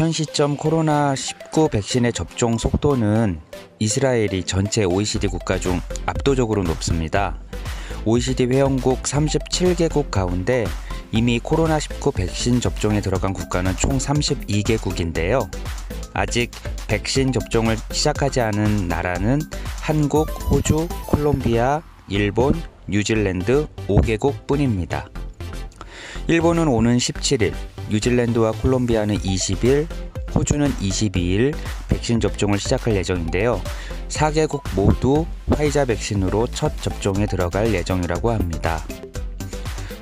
현 시점 코로나19 백신의 접종 속도는 이스라엘이 전체 OECD 국가 중 압도적으로 높습니다. OECD 회원국 37개국 가운데 이미 코로나19 백신 접종에 들어간 국가는 총 32개국인데요. 아직 백신 접종을 시작하지 않은 나라는 한국, 호주, 콜롬비아, 일본, 뉴질랜드 5개국 뿐입니다. 일본은 오는 17일, 뉴질랜드와 콜롬비아는 20일, 호주는 22일 백신 접종을 시작할 예정인데요. 4개국 모두 화이자 백신으로 첫 접종에 들어갈 예정이라고 합니다.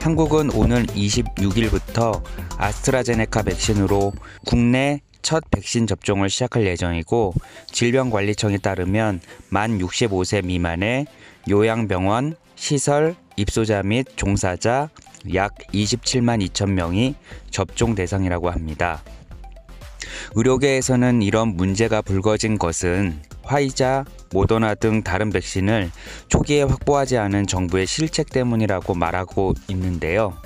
한국은 오늘 26일부터 아스트라제네카 백신으로 국내 첫 백신 접종을 시작할 예정이고, 질병관리청에 따르면 만 65세 미만의 요양병원, 시설, 입소자 및 종사자 약 27만 2천 명이 접종 대상이라고 합니다. 의료계에서는 이런 문제가 불거진 것은 화이자, 모더나 등 다른 백신을 초기에 확보하지 않은 정부의 실책 때문이라고 말하고 있는데요.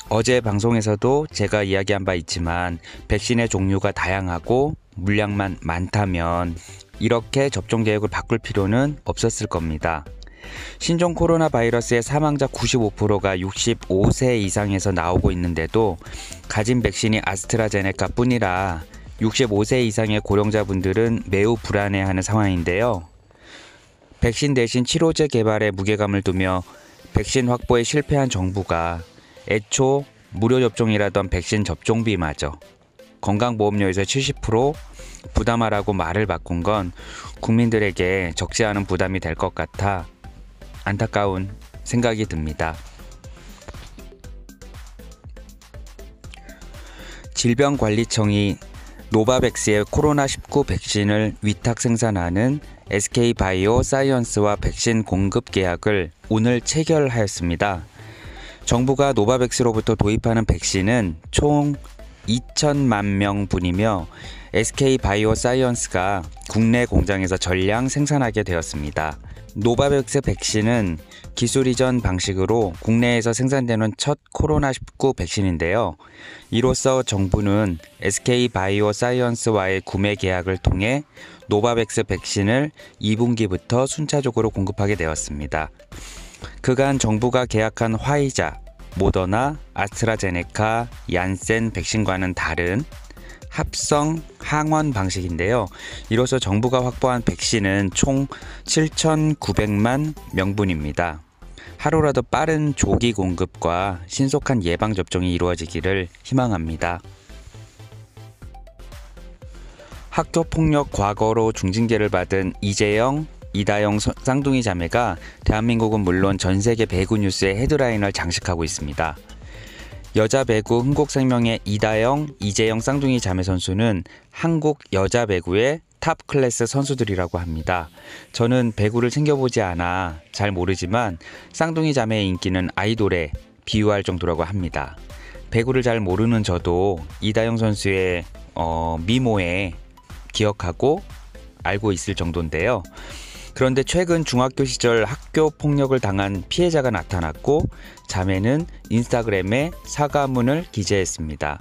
어제 방송에서도 제가 이야기한 바 있지만 백신의 종류가 다양하고 물량만 많다면 이렇게 접종 계획을 바꿀 필요는 없었을 겁니다. 신종 코로나 바이러스의 사망자 95%가 65세 이상에서 나오고 있는데도 가진 백신이 아스트라제네카 뿐이라 65세 이상의 고령자분들은 매우 불안해하는 상황인데요. 백신 대신 치료제 개발에 무게감을 두며 백신 확보에 실패한 정부가 애초 무료 접종이라던 백신 접종비마저 건강보험료에서 70% 부담하라고 말을 바꾼 건 국민들에게 적지 않은 부담이 될 것 같아 안타까운 생각이 듭니다. 질병관리청이 노바백스의 코로나19 백신을 위탁 생산하는 SK바이오 사이언스와 백신 공급 계약을 오늘 체결하였습니다. 정부가 노바백스로부터 도입하는 백신은 총 2천만 명분이며 SK바이오 사이언스가 국내 공장에서 전량 생산하게 되었습니다. 노바백스 백신은 기술 이전 방식으로 국내에서 생산되는 첫 코로나19 백신인데요. 이로써 정부는 SK바이오 사이언스와의 구매 계약을 통해 노바백스 백신을 2분기부터 순차적으로 공급하게 되었습니다. 그간 정부가 계약한 화이자, 모더나, 아스트라제네카, 얀센 백신과는 다른 합성 항원 방식인데요. 이로써 정부가 확보한 백신은 총 7,900만 명분입니다. 하루라도 빠른 조기 공급과 신속한 예방접종이 이루어지기를 희망합니다. 학교폭력 과거로 중징계를 받은 이재영, 이다영 쌍둥이 자매가 대한민국은 물론 전 세계 배구 뉴스의 헤드라인을 장식하고 있습니다. 여자 배구 흥국생명의 이다영, 이재영 쌍둥이 자매 선수는 한국 여자 배구의 탑 클래스 선수들이라고 합니다. 저는 배구를 챙겨보지 않아 잘 모르지만 쌍둥이 자매의 인기는 아이돌에 비유할 정도라고 합니다. 배구를 잘 모르는 저도 이다영 선수의 미모에 기억하고 알고 있을 정도인데요. 그런데 최근 중학교 시절 학교 폭력을 당한 피해자가 나타났고 자매는 인스타그램에 사과문을 기재했습니다.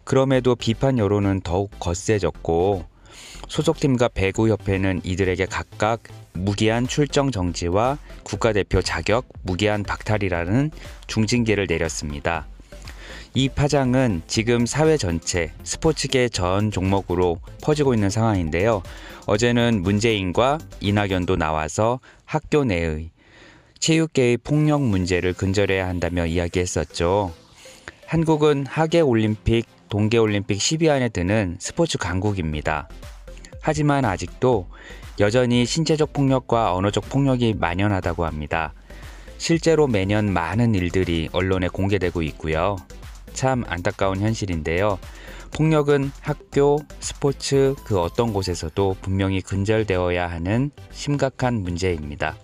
그럼에도 비판 여론은 더욱 거세졌고 소속팀과 배구협회는 이들에게 각각 무기한 출정 정지와 국가대표 자격 무기한 박탈이라는 중징계를 내렸습니다. 이 파장은 지금 사회 전체, 스포츠계 전 종목으로 퍼지고 있는 상황인데요. 어제는 문재인과 이낙연도 나와서 학교 내의 체육계의 폭력 문제를 근절해야 한다며 이야기했었죠. 한국은 하계올림픽, 동계올림픽 10위 안에 드는 스포츠 강국입니다. 하지만 아직도 여전히 신체적 폭력과 언어적 폭력이 만연하다고 합니다. 실제로 매년 많은 일들이 언론에 공개되고 있고요. 참 안타까운 현실인데요. 폭력은 학교, 스포츠 그 어떤 곳에서도 분명히 근절되어야 하는 심각한 문제입니다.